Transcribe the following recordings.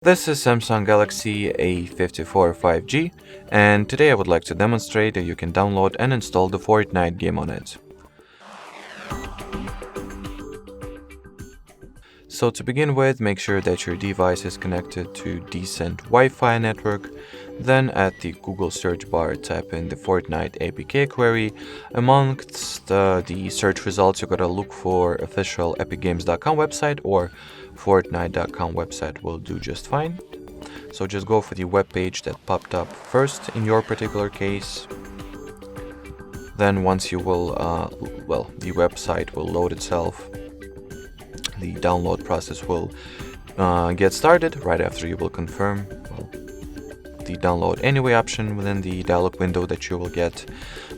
This is Samsung Galaxy A54 5G, and today I would like to demonstrate that you can download and install the Fortnite game on it. So to begin with, make sure that your device is connected to decent Wi-Fi network. Then at the Google search bar, type in the Fortnite APK query. Amongst the search results, you gotta look for official epicgames.com website or Fortnite.com website will do just fine. So just go for the web page that popped up first in your particular case. Then once you will, the website will load itself. The download process will get started right after you will confirm the download anyway option within the dialog window that you will get.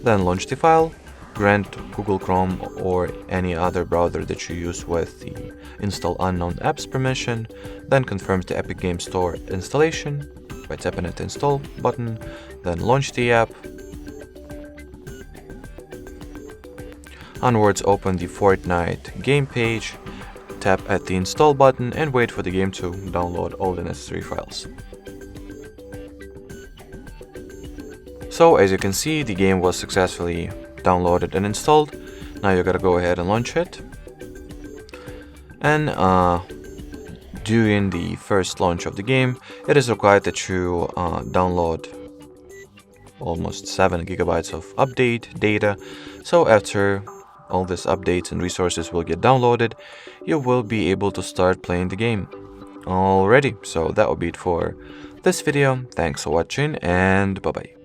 Then launch the file, grant Google Chrome or any other browser that you use with the install unknown apps permission, then confirms the Epic Games Store installation by tapping at the install button, then launch the app. Onwards, open the Fortnite game page, tap at the install button and wait for the game to download all the necessary files. So as you can see, the game was successfully downloaded and installed. Now you gotta go ahead and launch it. And during the first launch of the game, it is required that you download almost 7 gigabytes of update data. So after all these updates and resources will get downloaded, you will be able to start playing the game. Alrighty, so that will be it for this video. Thanks for watching and bye bye.